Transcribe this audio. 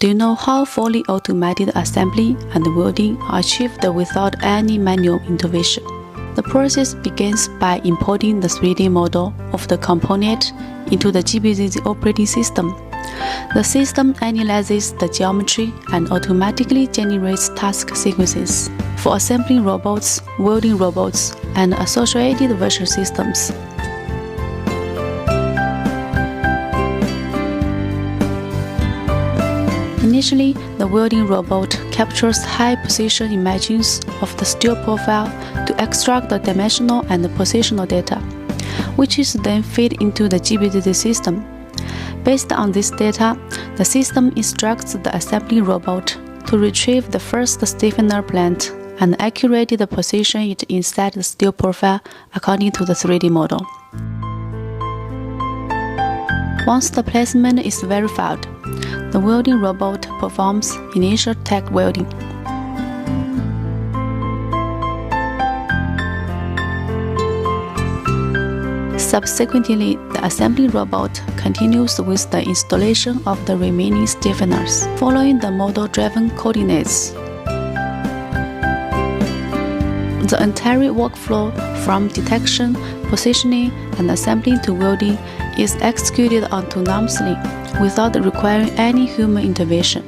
Do you know how fully automated assembly and welding are achieved without any manual intervention? The process begins by importing the 3D model of the component into the GBZ operating system. The system analyzes the geometry and automatically generates task sequences for assembling robots, welding robots, and associated virtual systems. Initially, the welding robot captures high-precision images of the steel profile to extract the dimensional and positional data, which is then fed into the GBZ system. Based on this data, the system instructs the assembly robot to retrieve the first stiffener plant and accurately position it inside the steel profile according to the 3D model. Once the placement is verified, the welding robot performs initial tack welding. Subsequently, the assembly robot continues with the installation of the remaining stiffeners, following the model-driven coordinates. The entire workflow from detection, positioning, and assembling to welding is executed autonomously without requiring any human intervention.